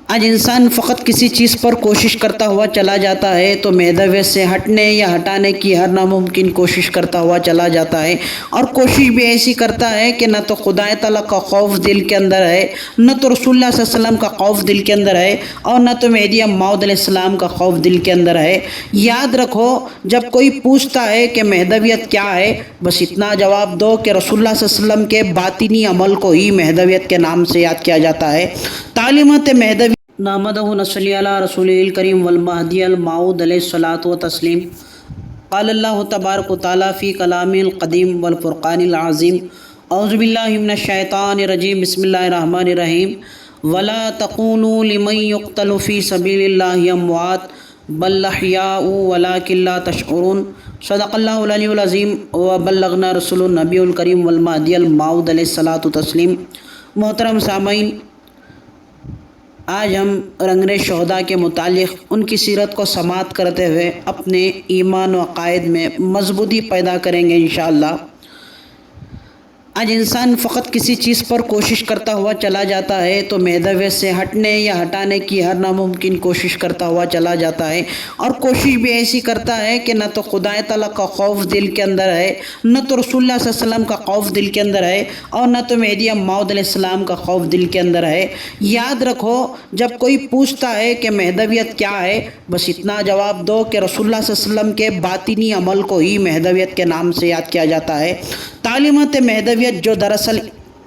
آج انسان فقط کسی چیز پر کوشش کرتا ہوا چلا جاتا ہے تو مہدویت سے ہٹنے یا ہٹانے کی ہر ناممکن کوشش کرتا ہوا چلا جاتا ہے، اور کوشش بھی ایسی کرتا ہے کہ نہ تو خدا تعالیٰ کا خوف دل کے اندر ہے، نہ تو رسول اللہ صلی اللہ علیہ وسلم کا خوف دل کے اندر ہے، اور نہ تو مہدی موعود علیہ السلام کا خوف دل کے اندر ہے۔ یاد رکھو، جب کوئی پوچھتا ہے کہ مہدویت کیا ہے، بس اتنا جواب دو کہ رسول اللہ صلی اللہ علیہ وسلم کے باطنی عمل کو ہی مہدویت کے نام سے یاد کیا جاتا ہے۔ تعلیمات مہدوی نحمدہ ونصلی علی رسولہ الکریم والمہدی الموعود علیہ الصلاۃ والتسلیم۔ قال اللہ تبارک و تعالیٰ فی کلام القدیم والفرقان العظیم، اعوذ باللہ من الشیطان الرجیم، بسم اللہ الرحمن الرحیم۔ ولا تقولوا لمن يقتل فی سبیل اللہ اموات بل احیاء ولکن لا تشعرون۔ صدق اللہ العلی العظیم وبلغنا رسول النبی الکریم والمہدی الموعود علیہ الصلاۃ والتسلیم۔ محترم سامعین، آج ہم رنگریز شہداء کے متعلق ان کی سیرت کو سماعت کرتے ہوئے اپنے ایمان و عقائد میں مضبوطی پیدا کریں گے انشاءاللہ۔ آج انسان فقط کسی چیز پر کوشش کرتا ہوا چلا جاتا ہے تو مہدویت سے ہٹنے یا ہٹانے کی ہر ناممکن کوشش کرتا ہوا چلا جاتا ہے، اور کوشش بھی ایسی کرتا ہے کہ نہ تو خدا تعالیٰ کا خوف دل کے اندر ہے، نہ تو رسول اللہ صلی اللہ علیہ وسلم کا خوف دل کے اندر ہے، اور نہ تو مہدی موعود علیہ السلام کا خوف دل کے اندر ہے۔ یاد رکھو، جب کوئی پوچھتا ہے کہ مہدویت کیا ہے، بس اتنا جواب دو کہ رسول اللہ صلی اللہ علیہ وسلم کے باطنی عمل کو ہی مہدویت کے نام سے یاد کیا جاتا ہے۔ تعلیمات مہدویت جو دراصل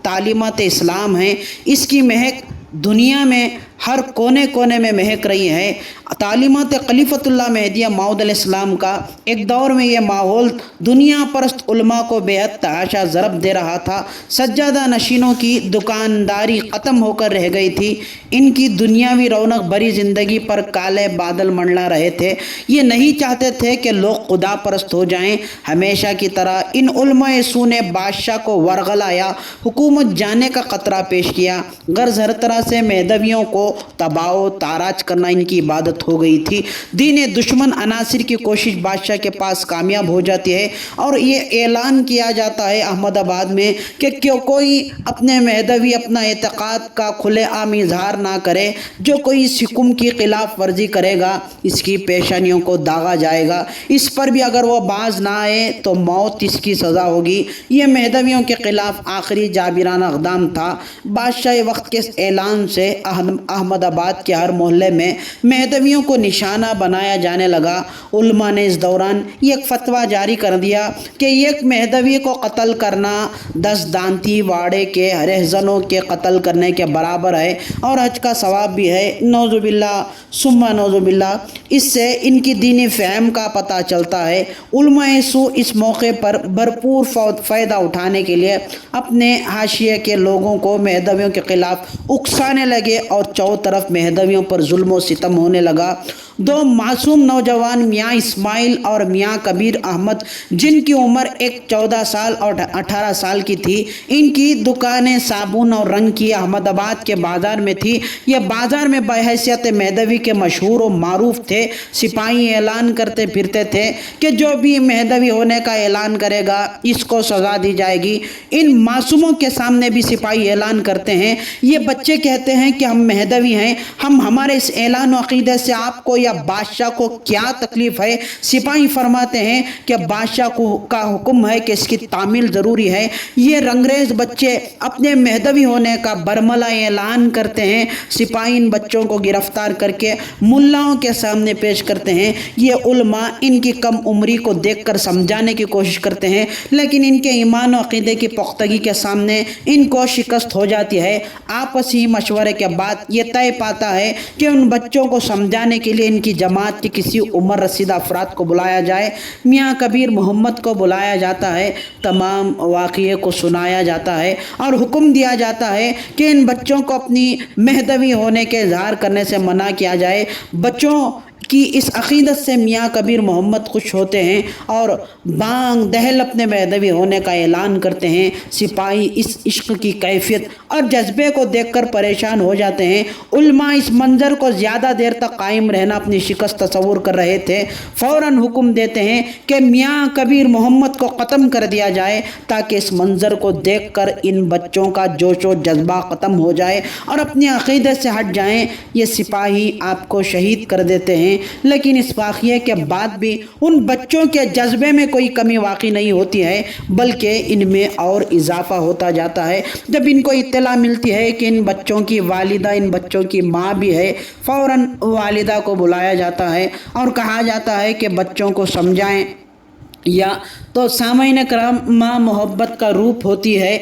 تعلیمات اسلام ہیں، اس کی مہک دنیا میں ہر کونے کونے میں مہک رہی ہے۔ تعلیمات خلیفۃ اللہ مہدی موعود علیہ السلام کا ایک دور میں یہ ماحول دنیا پرست علماء کو بے حد تحاشا ضرب دے رہا تھا۔ سجادہ نشینوں کی دکانداری ختم ہو کر رہ گئی تھی، ان کی دنیاوی رونق بھری زندگی پر کالے بادل منڈلا رہے تھے۔ یہ نہیں چاہتے تھے کہ لوگ خدا پرست ہو جائیں۔ ہمیشہ کی طرح ان علماء سو نے بادشاہ کو ورغلا یا حکومت جانے کا خطرہ پیش کیا، غرض ہر طرح سے مہدویوں کو تباہ و تاراج کرنا ان کی عبادت ہو گئی تھی۔ دین دشمن عناصر کی کوشش بادشاہ کے پاس کامیاب ہو جاتی ہے، اور یہ اعلان کیا جاتا ہے احمد آباد میں کہ کوئی اپنے مہدوی اپنا اعتقاد کا کھلے عام اظہار نہ کرے۔ جو کوئی اس حکم کی خلاف ورزی کرے گا، اس کی پیشانیوں کو داغا جائے گا، اس پر بھی اگر وہ باز نہ آئے تو موت اس کی سزا ہوگی۔ یہ مہدویوں کے خلاف آخری جابرانہ اقدام تھا۔ بادشاہ وقت کے اعلان سے احمد آباد کے ہر محلے میں مہدویوں کو نشانہ بنایا جانے لگا۔ علماء نے اس دوران ایک فتویٰ جاری کر دیا کہ ایک مہدوی کو قتل کرنا 10 دانتی واڑے کے رہزنوں کے قتل کرنے کے برابر ہے، اور حج کا ثواب بھی ہے۔ نعوذ باللہ ثم نعوذ باللہ۔ اس سے ان کی دینی فہم کا پتہ چلتا ہے۔ علماء سو اس موقع پر بھرپور فائدہ اٹھانے کے لیے اپنے حاشیے کے لوگوں کو مہدویوں کے خلاف اکسانے لگے، اور چاروں طرف مہدویوں پر ظلم و ستم ہونے لگا۔ 2 معصوم نوجوان میاں اسماعیل اور میاں کبیر احمد، جن کی عمر ایک 14 سال اور 18 سال کی تھی، ان کی دکانیں صابن اور رنگ کی احمد آباد کے بازار میں تھی۔ یہ بازار میں بحیثیت مہدوی کے مشہور و معروف تھے۔ سپاہی اعلان کرتے پھرتے تھے کہ جو بھی مہدوی ہونے کا اعلان کرے گا، اس کو سزا دی جائے گی۔ ان معصوموں کے سامنے بھی سپاہی اعلان کرتے ہیں۔ یہ بچے کہتے ہیں کہ ہم مہدوی ہیں، ہمارے اس اعلان و عقیدے سے آپ کو یا بادشاہ کو کیا تکلیف ہے؟ سپاہی فرماتے ہیں کہ بادشاہ کا حکم ہے کہ اس کی تعمیل ضروری ہے۔ یہ رنگریز بچے اپنے مہدوی ہونے کا برملا اعلان کرتے ہیں۔ سپاہی ان بچوں کو گرفتار کر کے ملاؤں کے سامنے پیش کرتے ہیں۔ یہ علماء ان کی کم عمری کو دیکھ کر سمجھانے کی کوشش کرتے ہیں، لیکن ان کے ایمان و عقیدے کی پختگی کے سامنے ان کو شکست ہو جاتی ہے۔ آپسی مشورے کے بعد یہ طے پاتا ہے کہ ان بچوں کو سمجھانے کے لیے ان کی جماعت کے کسی عمر رسیدہ افراد کو بلایا جائے۔ میاں کبیر محمد کو بلایا جاتا ہے، تمام واقعے کو سنایا جاتا ہے، اور حکم دیا جاتا ہے کہ ان بچوں کو اپنی مہدوی ہونے کے اظہار کرنے سے منع کیا جائے۔ بچوں کی اس عقیدت سے میاں کبیر محمد خوش ہوتے ہیں اور بانگ دہل اپنے مہدوی ہونے کا اعلان کرتے ہیں۔ سپاہی اس عشق کی کیفیت اور جذبے کو دیکھ کر پریشان ہو جاتے ہیں۔ علماء اس منظر کو زیادہ دیر تک قائم رہنا اپنی شکست تصور کر رہے تھے، فوراً حکم دیتے ہیں کہ میاں کبیر محمد کو ختم کر دیا جائے تاکہ اس منظر کو دیکھ کر ان بچوں کا جوش و جذبہ ختم ہو جائے اور اپنے عقیدے سے ہٹ جائیں۔ یہ سپاہی آپ کو شہید کر دیتے ہیں، لیکن اس واقعے کے بعد بھی ان بچوں کے جذبے میں کوئی کمی واقع نہیں ہوتی ہے، بلکہ ان میں اور اضافہ ہوتا جاتا ہے۔ جب ان کو اطلاع ملتی ہے کہ ان بچوں کی والدہ ان بچوں کی ماں بھی ہے، فوراً والدہ کو بلایا جاتا ہے اور کہا جاتا ہے کہ بچوں کو سمجھائیں۔ یا تو سامعین کرام، ماں محبت کا روپ ہوتی ہے،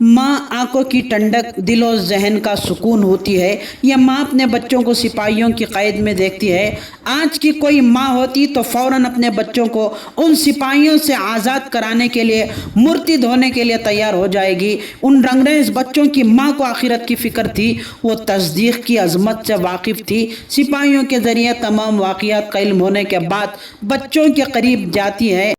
ماں آنکھوں کی ٹھنڈک، دل و ذہن کا سکون ہوتی ہے۔ یہ ماں اپنے بچوں کو سپاہیوں کی قید میں دیکھتی ہے۔ آج کی کوئی ماں ہوتی تو فوراً اپنے بچوں کو ان سپاہیوں سے آزاد کرانے کے لیے، مرتد ہونے کے لیے تیار ہو جائے گی۔ ان رنگریز بچوں کی ماں کو آخرت کی فکر تھی، وہ تصدیق کی عظمت سے واقف تھی۔ سپاہیوں کے ذریعے تمام واقعات کا علم ہونے کے بعد بچوں کے قریب جاتی ہے۔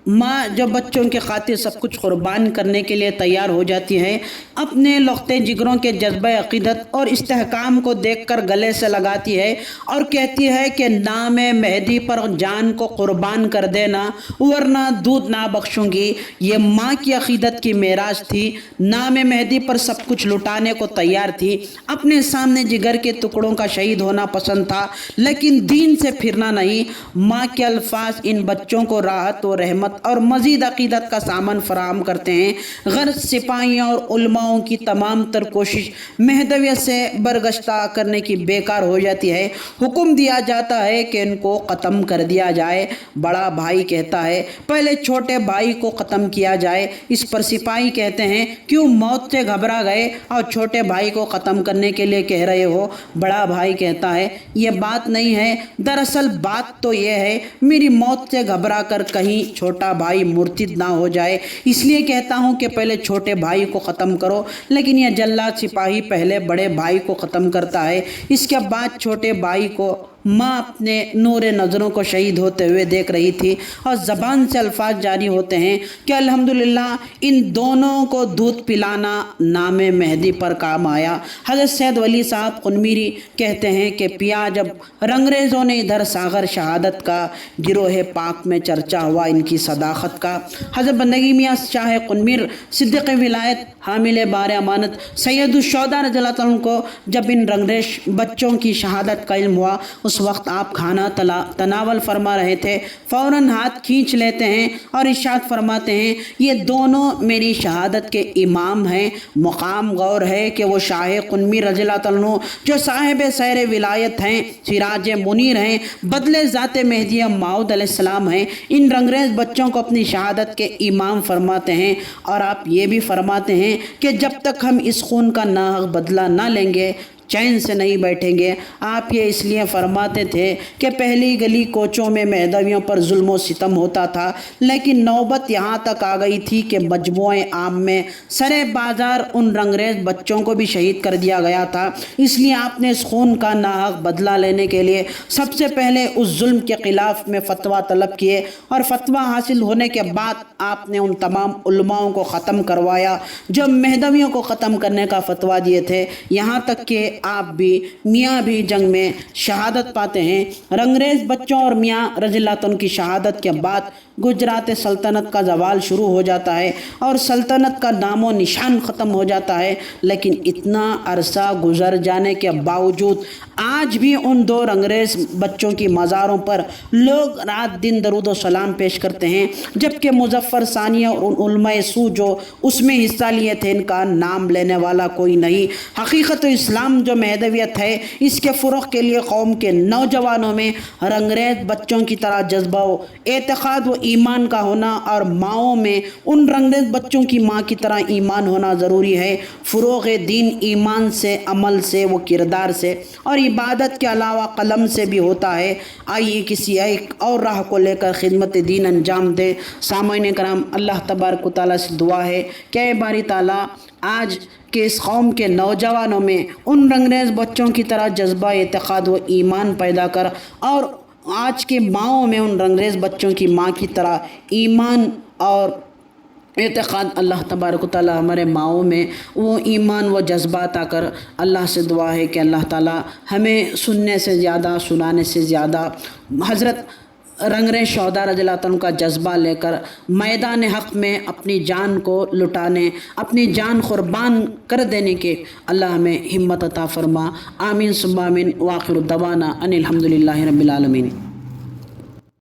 ماں جو بچوں کے خاطر سب کچھ قربان کرنے کے لیے تیار ہو جاتی ہے، اپنے لختے جگروں کے جذبہ عقیدت اور استحکام کو دیکھ کر گلے سے لگاتی ہے اور کہتی ہے کہ نام مہدی پر جان کو قربان کر دینا ورنہ دودھ نہ بخشوں گی۔ یہ ماں کی عقیدت کی معراج تھی، نام مہدی پر سب کچھ لٹانے کو تیار تھی۔ اپنے سامنے جگر کے ٹکڑوں کا شہید ہونا پسند تھا، لیکن دین سے پھرنا نہیں۔ ماں کے الفاظ ان بچوں کو راحت و رحمت اور مزید عقیدت کا سامان فراہم کرتے ہیں۔ غرض سپاہیوں اور علماؤں کی تمام تر کوشش مہدویت سے برگشتہ کرنے کی بیکار ہو جاتی ہے۔ حکم دیا جاتا ہے کہ ان کو ختم کر دیا جائے۔ بڑا بھائی کہتا ہے پہلے چھوٹے بھائی کو ختم کیا جائے۔ اس پر سپاہی کہتے ہیں کیوں موت سے گھبرا گئے اور چھوٹے بھائی کو ختم کرنے کے لیے کہہ رہے ہو؟ بڑا بھائی کہتا ہے یہ بات نہیں ہے، دراصل بات تو یہ ہے میری موت سے گھبرا کر کہیں چھوٹا بھائی مرتد نہ ہو جائے، اس لیے کہتا ہوں کہ پہلے چھوٹے بھائی کو ختم کرو۔ لیکن یہ جلاد سپاہی پہلے بڑے بھائی کو ختم کرتا ہے، اس کے بعد چھوٹے بھائی کو۔ ماں اپنے نور نظروں کو شہید ہوتے ہوئے دیکھ رہی تھی اور زبان سے الفاظ جاری ہوتے ہیں کہ الحمدللہ ان دونوں کو دودھ پلانا نام مہدی پر کام آیا۔ حضرت سید ولی صاحب قنمیری کہتے ہیں کہ پیا جب رنگریزوں نے ادھر ساغر شہادت کا، گروہ پاک میں چرچا ہوا ان کی صداقت کا۔ حضرت بندگی میاں شاہ قنمیر صدیق ولایت حامل بار امانت سید الشہداء رضی اللہ عنہ کو جب ان رنگریز بچوں کی شہادت کا علم ہوا، اس وقت آپ کھانا تناول فرما رہے تھے، فوراً ہاتھ کھینچ لیتے ہیں اور ارشاد فرماتے ہیں یہ دونوں میری شہادت کے امام ہیں۔ مقام غور ہے کہ وہ شاہ قنمیر رضی اللہ عنہ جو صاحب سیر ولایت ہیں، سراج منیر ہیں، بدلے ذات مہدی موعود علیہ السلام ہیں، ان رنگریز بچوں کو اپنی شہادت کے امام فرماتے ہیں۔ اور آپ یہ بھی فرماتے ہیں کہ جب تک ہم اس خون کا ناحق بدلہ نہ لیں گے چین سے نہیں بیٹھیں گے۔ آپ یہ اس لیے فرماتے تھے کہ پہلی گلی کوچوں میں مہدویوں پر ظلم و ستم ہوتا تھا، لیکن نوبت یہاں تک آ گئی تھی کہ مجموعہ عام میں سرے بازار ان رنگریز بچوں کو بھی شہید کر دیا گیا تھا۔ اس لیے آپ نے اس خون کا ناحق بدلہ لینے کے لیے سب سے پہلے اس ظلم کے خلاف میں فتویٰ طلب کیے اور فتویٰ حاصل ہونے کے بعد آپ نے ان تمام علماؤں کو ختم کروایا جو مہدویوں کو ختم کرنے کا فتویٰ دیے تھے، یہاں تک کہ آپ بھی میاں بھی جنگ میں شہادت پاتے ہیں۔ رنگریز بچوں اور میاں رضی اللہ عنہ کی شہادت کے بعد گجرات سلطنت کا زوال شروع ہو جاتا ہے اور سلطنت کا نام و نشان ختم ہو جاتا ہے، لیکن اتنا عرصہ گزر جانے کے باوجود آج بھی ان دو رنگریز بچوں کی مزاروں پر لوگ رات دن درود و سلام پیش کرتے ہیں، جبکہ مظفر ثانی اور ان علماء سو جو اس میں حصہ لیے تھے ان کا نام لینے والا کوئی نہیں۔ حقیقت اسلام جو مہدویت ہے، اس کے فروغ کے لیے قوم کے نوجوانوں میں رنگریز بچوں کی طرح جذبہ و اعتقاد و ایمان کا ہونا اور ماؤں میں ان رنگریز بچوں کی ماں کی طرح ایمان ہونا ضروری ہے۔ فروغ دین ایمان سے، عمل سے، وہ کردار سے اور عبادت کے علاوہ قلم سے بھی ہوتا ہے۔ آئیے کسی ایک اور راہ کو لے کر خدمت دین انجام دیں۔ سامعین کرام، اللہ تبارک و تعالیٰ سے دعا ہے کہ اے باری تعالیٰ آج کہ اس قوم کے نوجوانوں میں ان رنگریز بچوں کی طرح جذبہ اعتقاد و ایمان پیدا کر اور آج کے ماؤں میں ان رنگریز بچوں کی ماں کی طرح ایمان اور اعتقاد اللہ تبارک و تعالیٰ ہمارے ماؤں میں وہ ایمان و جذبات آ کر اللہ سے دعا ہے کہ اللہ تعالیٰ ہمیں سننے سے زیادہ سنانے سے زیادہ حضرت رنگریز شہداء رضی اللہ عنہ کا جذبہ لے کر میدان حق میں اپنی جان کو لٹانے اپنی جان قربان کر دینے کے اللہ ہمیں ہمت عطا فرما۔ آمین ثم آمین۔ وآخر دعوانا ان الحمد للہ رب العالمین۔